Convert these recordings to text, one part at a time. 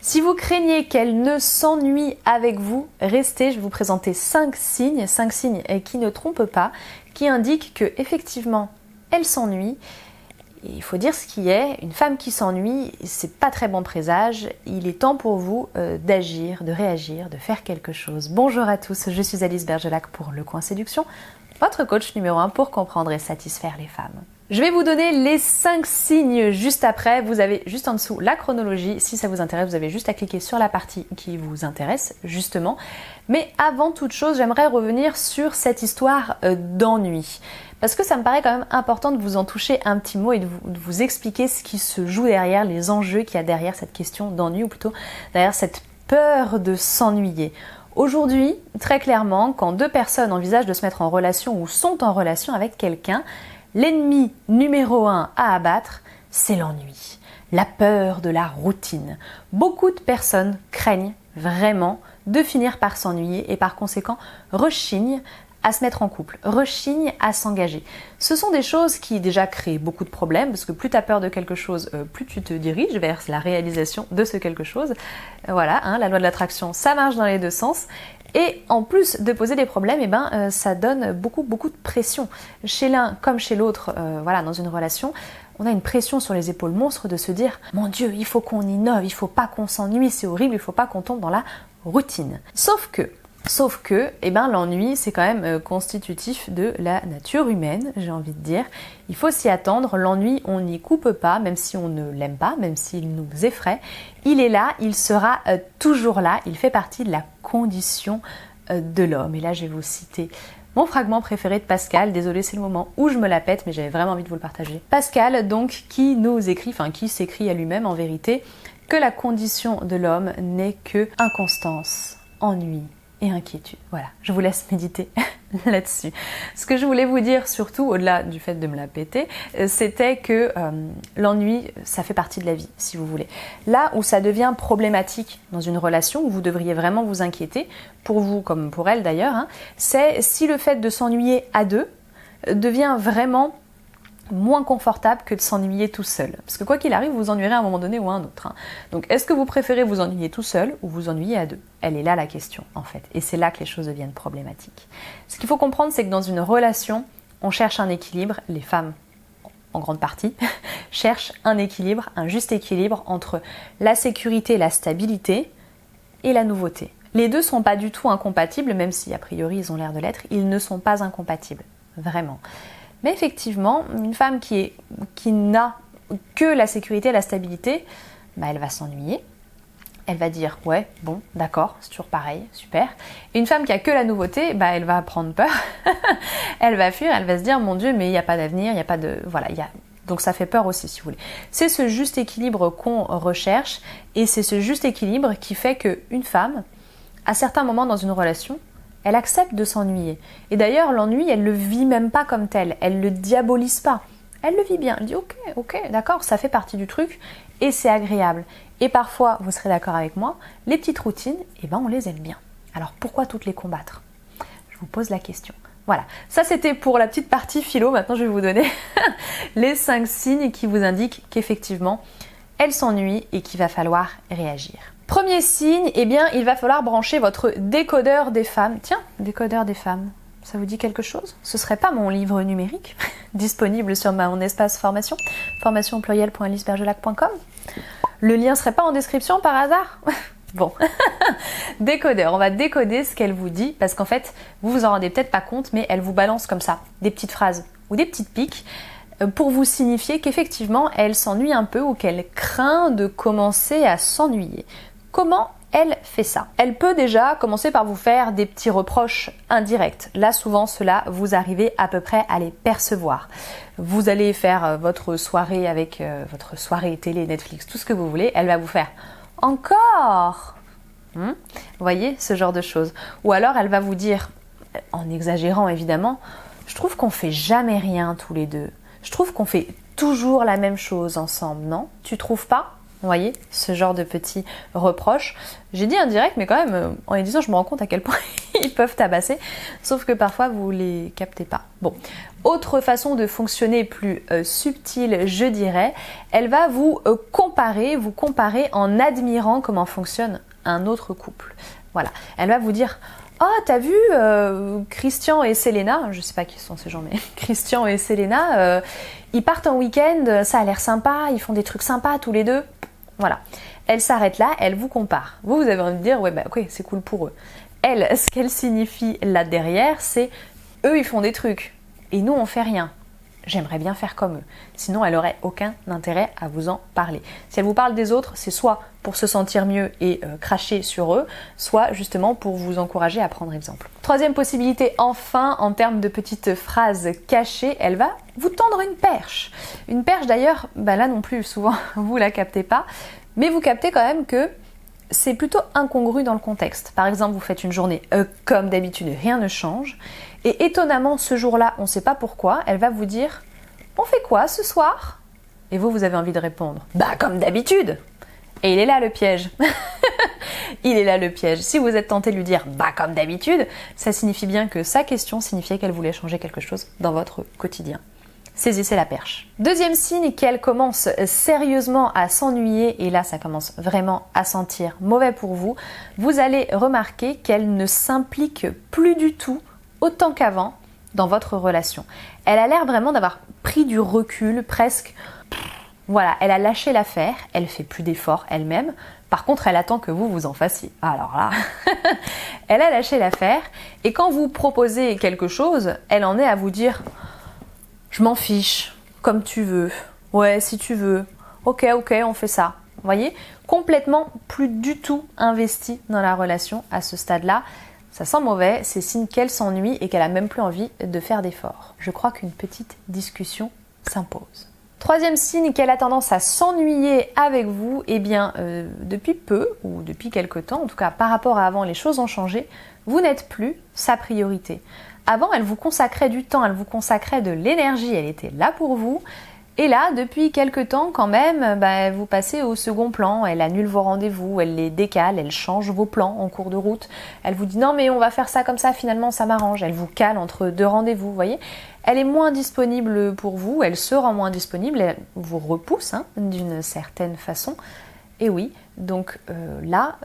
Si vous craignez qu'elle ne s'ennuie avec vous, restez, je vais vous présenter 5 signes qui ne trompent pas, qui indiquent que effectivement elle s'ennuie. Et il faut dire ce qui est, une femme qui s'ennuie, c'est pas très bon présage. Il est temps pour vous d'agir, de réagir, de faire quelque chose. Bonjour à tous, je suis Alice Bergelac pour Le Coin Séduction, votre coach numéro 1 pour comprendre et satisfaire les femmes. Je vais vous donner les 5 signes juste après. Vous avez juste en dessous la chronologie. Si ça vous intéresse, vous avez juste à cliquer sur la partie qui vous intéresse, justement. Mais avant toute chose, j'aimerais revenir sur cette histoire d'ennui. Parce que ça me paraît quand même important de vous en toucher un petit mot et de vous expliquer ce qui se joue derrière, les enjeux qu'il y a derrière cette question d'ennui, ou plutôt derrière cette peur de s'ennuyer. Aujourd'hui, très clairement, quand deux personnes envisagent de se mettre en relation ou sont en relation avec quelqu'un, l'ennemi numéro 1 à abattre, c'est l'ennui, la peur de la routine. Beaucoup de personnes craignent vraiment de finir par s'ennuyer et par conséquent rechignent à se mettre en couple, rechignent à s'engager. Ce sont des choses qui déjà créent beaucoup de problèmes parce que plus tu as peur de quelque chose, plus tu te diriges vers la réalisation de ce quelque chose. Voilà, la loi de l'attraction, ça marche dans les deux sens. Et en plus de poser des problèmes, ça donne beaucoup de pression. Chez l'un comme chez l'autre, dans une relation, on a une pression sur les épaules monstre de se dire « Mon Dieu, il faut qu'on innove, il faut pas qu'on s'ennuie, c'est horrible, il faut pas qu'on tombe dans la routine. » Sauf que, l'ennui, c'est quand même constitutif de la nature humaine, j'ai envie de dire. Il faut s'y attendre, l'ennui, on n'y coupe pas, même si on ne l'aime pas, même s'il nous effraie. Il est là, il sera toujours là, il fait partie de la condition de l'homme. Et là, je vais vous citer mon fragment préféré de Pascal. Désolée, c'est le moment où je me la pète, mais j'avais vraiment envie de vous le partager. Pascal, donc, qui s'écrit à lui-même en vérité, que la condition de l'homme n'est que inconstance, ennui et inquiétude. Voilà, je vous laisse méditer là-dessus. Ce que je voulais vous dire surtout, au-delà du fait de me la péter, c'était que l'ennui, ça fait partie de la vie, si vous voulez. Là où ça devient problématique dans une relation, où vous devriez vraiment vous inquiéter, pour vous comme pour elle d'ailleurs, c'est si le fait de s'ennuyer à deux devient vraiment moins confortable que de s'ennuyer tout seul. Parce que quoi qu'il arrive, vous vous ennuierez à un moment donné ou à un autre. Donc est-ce que vous préférez vous ennuyer tout seul ou vous ennuyer à deux? Elle est là la question en fait. Et c'est là que les choses deviennent problématiques. Ce qu'il faut comprendre, c'est que dans une relation, on cherche un équilibre. Les femmes, en grande partie, cherchent un équilibre, un juste équilibre entre la sécurité, la stabilité et la nouveauté. Les deux ne sont pas du tout incompatibles, même si a priori ils ont l'air de l'être, ils ne sont pas incompatibles. Vraiment. Mais effectivement, une femme qui n'a que la sécurité et la stabilité, elle va s'ennuyer. Elle va dire « ouais, bon, d'accord, c'est toujours pareil, super ». Et une femme qui a que la nouveauté, elle va prendre peur. Elle va fuir, elle va se dire « mon Dieu, mais il n'y a pas d'avenir, il n'y a pas de… » Voilà, donc ça fait peur aussi, si vous voulez. C'est ce juste équilibre qu'on recherche et c'est ce juste équilibre qui fait qu'une femme, à certains moments dans une relation, elle accepte de s'ennuyer. Et d'ailleurs, l'ennui, elle le vit même pas comme tel. Elle le diabolise pas. Elle le vit bien. Elle dit ok, d'accord, ça fait partie du truc et c'est agréable. Et parfois, vous serez d'accord avec moi, les petites routines, on les aime bien. Alors pourquoi toutes les combattre? Je vous pose la question. Voilà, ça c'était pour la petite partie philo. Maintenant, je vais vous donner les 5 signes qui vous indiquent qu'effectivement, elle s'ennuie et qu'il va falloir réagir. Premier signe, il va falloir brancher votre décodeur des femmes. Tiens, décodeur des femmes, ça vous dit quelque chose? Ce serait pas mon livre numérique, disponible sur mon espace formation, formation@alicebergelac.com. Le lien serait pas en description par hasard? Bon, décodeur, on va décoder ce qu'elle vous dit, parce qu'en fait, vous vous en rendez peut-être pas compte, mais elle vous balance comme ça, des petites phrases ou des petites piques, pour vous signifier qu'effectivement, elle s'ennuie un peu ou qu'elle craint de commencer à s'ennuyer. Comment elle fait ça? Elle peut déjà commencer par vous faire des petits reproches indirects. Là, souvent, cela, vous arrivez à peu près à les percevoir. Vous allez faire votre soirée avec votre soirée télé, Netflix, tout ce que vous voulez. Elle va vous faire « Encore ?» Vous voyez, ce genre de choses. Ou alors, elle va vous dire, en exagérant évidemment, « Je trouve qu'on fait jamais rien tous les deux. Je trouve qu'on fait toujours la même chose ensemble, non? Tu trouves pas ?» Vous voyez, ce genre de petits reproches. J'ai dit indirect, mais quand même, en les disant, je me rends compte à quel point ils peuvent tabasser, sauf que parfois vous les captez pas. Bon, autre façon de fonctionner plus subtile, je dirais, elle va vous comparer en admirant comment fonctionne un autre couple. Voilà, elle va vous dire: oh, t'as vu Christian et Selena, je sais pas qui sont ces gens, mais Christian et Selena, ils partent en week-end, ça a l'air sympa, ils font des trucs sympas tous les deux. Voilà, elle s'arrête là, elle vous compare. Vous avez envie de dire: ouais, bah ok, c'est cool pour eux. Elle, ce qu'elle signifie là derrière, c'est: eux, ils font des trucs et nous, on fait rien. J'aimerais bien faire comme eux. Sinon, elle aurait aucun intérêt à vous en parler. Si elle vous parle des autres, c'est soit pour se sentir mieux et cracher sur eux, soit justement pour vous encourager à prendre exemple. Troisième possibilité, enfin, en termes de petites phrases cachées, elle va vous tendre une perche. Une perche d'ailleurs, bah là non plus, souvent, vous la captez pas, mais vous captez quand même que c'est plutôt incongru dans le contexte. Par exemple, vous faites une journée comme d'habitude, rien ne change. Et étonnamment, ce jour-là, on ne sait pas pourquoi, elle va vous dire: on fait quoi ce soir? Et vous avez envie de répondre: bah comme d'habitude. Et il est là le piège. Il est là le piège. Si vous êtes tenté de lui dire bah comme d'habitude, ça signifie bien que sa question signifiait qu'elle voulait changer quelque chose dans votre quotidien. Saisissez la perche. Deuxième signe, qu'elle commence sérieusement à s'ennuyer, et là ça commence vraiment à sentir mauvais pour vous, vous allez remarquer qu'elle ne s'implique plus du tout autant qu'avant dans votre relation. Elle a l'air vraiment d'avoir pris du recul, presque. Voilà, elle a lâché l'affaire, elle fait plus d'efforts elle-même. Par contre, elle attend que vous en fassiez. Alors là, elle a lâché l'affaire, et quand vous proposez quelque chose, elle en est à vous dire: je m'en fiche, comme tu veux. Ouais, si tu veux. Ok, on fait ça. Vous voyez, complètement plus du tout investie dans la relation à ce stade-là. Ça sent mauvais, c'est signe qu'elle s'ennuie et qu'elle a même plus envie de faire d'efforts. Je crois qu'une petite discussion s'impose. Troisième signe, qu'elle a tendance à s'ennuyer avec vous, eh bien depuis peu, ou depuis quelque temps, en tout cas par rapport à avant, les choses ont changé, vous n'êtes plus sa priorité. Avant, elle vous consacrait du temps, elle vous consacrait de l'énergie, elle était là pour vous. Et là, depuis quelques temps quand même, vous passez au second plan, elle annule vos rendez-vous, elle les décale, elle change vos plans en cours de route. Elle vous dit: non mais on va faire ça comme ça, finalement ça m'arrange. Elle vous cale entre deux rendez-vous, vous voyez. Elle est moins disponible pour vous, elle se rend moins disponible, elle vous repousse d'une certaine façon. Et oui, donc là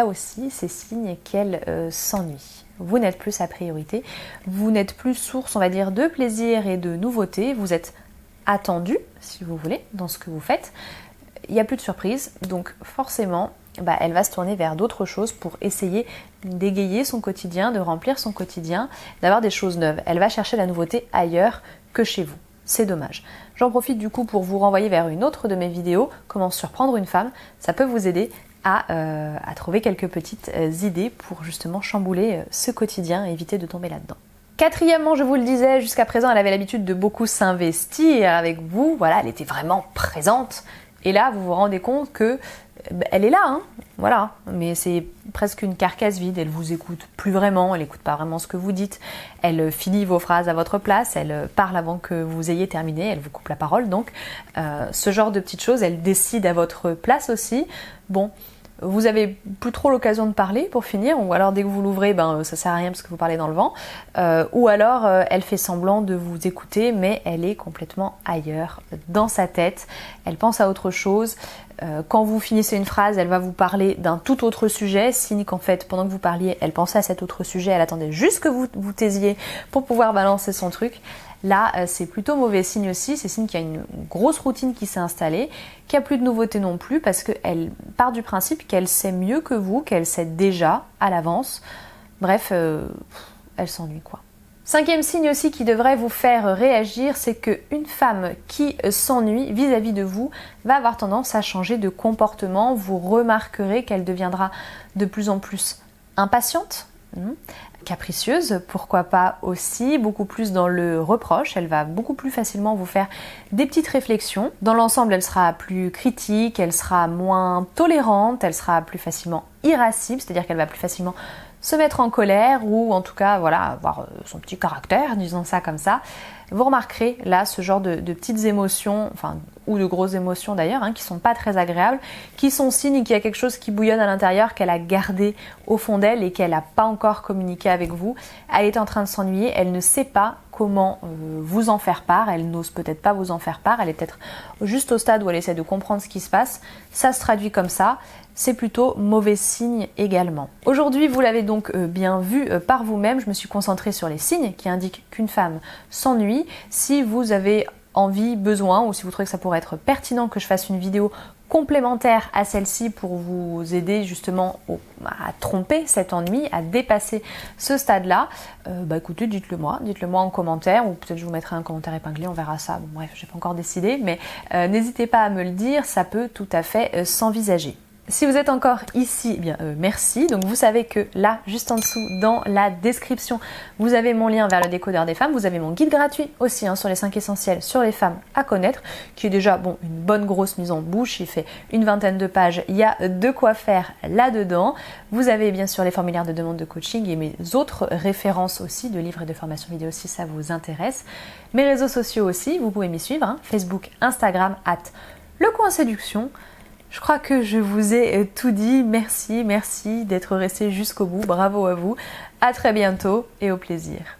aussi, c'est signe qu'elle s'ennuie. Vous n'êtes plus sa priorité, vous n'êtes plus source, on va dire, de plaisir et de nouveauté, vous êtes attendu, si vous voulez, dans ce que vous faites. Il n'y a plus de surprise, donc forcément, elle va se tourner vers d'autres choses pour essayer d'égayer son quotidien, de remplir son quotidien, d'avoir des choses neuves. Elle va chercher la nouveauté ailleurs que chez vous. C'est dommage. J'en profite du coup pour vous renvoyer vers une autre de mes vidéos, comment surprendre une femme. Ça peut vous aider à trouver quelques petites idées pour justement chambouler ce quotidien et éviter de tomber là-dedans. Quatrièmement, je vous le disais, jusqu'à présent, elle avait l'habitude de beaucoup s'investir avec vous. Voilà, elle était vraiment présente. Et là, vous vous rendez compte que elle est là, voilà. Mais c'est presque une carcasse vide. Elle vous écoute plus vraiment. Elle n'écoute pas vraiment ce que vous dites. Elle finit vos phrases à votre place. Elle parle avant que vous ayez terminé. Elle vous coupe la parole. Donc, ce genre de petites choses, elle décide à votre place aussi. Bon. Vous avez plus trop l'occasion de parler pour finir, ou alors dès que vous l'ouvrez, ça sert à rien parce que vous parlez dans le vent, ou alors elle fait semblant de vous écouter, mais elle est complètement ailleurs, dans sa tête, elle pense à autre chose. Quand vous finissez une phrase, elle va vous parler d'un tout autre sujet, signe qu'en fait, pendant que vous parliez, elle pensait à cet autre sujet, elle attendait juste que vous vous taisiez pour pouvoir balancer son truc. Là, c'est plutôt mauvais signe aussi, c'est signe qu'il y a une grosse routine qui s'est installée, qu'il n'y a plus de nouveautés non plus, parce qu'elle part du principe qu'elle sait mieux que vous, qu'elle sait déjà à l'avance. Bref, elle s'ennuie quoi. Cinquième signe aussi qui devrait vous faire réagir, c'est qu'une femme qui s'ennuie vis-à-vis de vous va avoir tendance à changer de comportement. Vous remarquerez qu'elle deviendra de plus en plus impatiente, capricieuse, pourquoi pas aussi, beaucoup plus dans le reproche, elle va beaucoup plus facilement vous faire des petites réflexions. Dans l'ensemble, elle sera plus critique, elle sera moins tolérante, elle sera plus facilement irascible, c'est-à-dire qu'elle va plus facilement se mettre en colère ou en tout cas voilà, avoir son petit caractère, disons ça comme ça, vous remarquerez là ce genre de petites émotions, enfin ou de grosses émotions d'ailleurs, qui sont pas très agréables, qui sont signes qu'il y a quelque chose qui bouillonne à l'intérieur, qu'elle a gardé au fond d'elle et qu'elle n'a pas encore communiqué avec vous. Elle est en train de s'ennuyer, elle ne sait pas comment vous en faire part, elle n'ose peut-être pas vous en faire part, elle est peut-être juste au stade où elle essaie de comprendre ce qui se passe. Ça se traduit comme ça. C'est plutôt mauvais signe également. Aujourd'hui, vous l'avez donc bien vu par vous-même, je me suis concentrée sur les signes qui indiquent qu'une femme s'ennuie. Si vous avez envie, besoin, ou si vous trouvez que ça pourrait être pertinent que je fasse une vidéo complémentaire à celle-ci pour vous aider justement à tromper cet ennui, à dépasser ce stade-là, écoutez, dites-le moi en commentaire, ou peut-être je vous mettrai un commentaire épinglé, on verra ça. Bon, bref, j'ai pas encore décidé, mais n'hésitez pas à me le dire, ça peut tout à fait s'envisager. Si vous êtes encore ici, merci. Donc vous savez que là, juste en dessous, dans la description, vous avez mon lien vers le décodeur des femmes. Vous avez mon guide gratuit aussi sur les 5 essentiels sur les femmes à connaître, qui est déjà une bonne grosse mise en bouche. Il fait une 20aine de pages. Il y a de quoi faire là-dedans. Vous avez bien sûr les formulaires de demande de coaching et mes autres références aussi de livres et de formations vidéo si ça vous intéresse. Mes réseaux sociaux aussi, vous pouvez m'y suivre, Facebook, Instagram, @lecoinséduction. Je crois que je vous ai tout dit. Merci d'être resté jusqu'au bout. Bravo à vous. À très bientôt et au plaisir.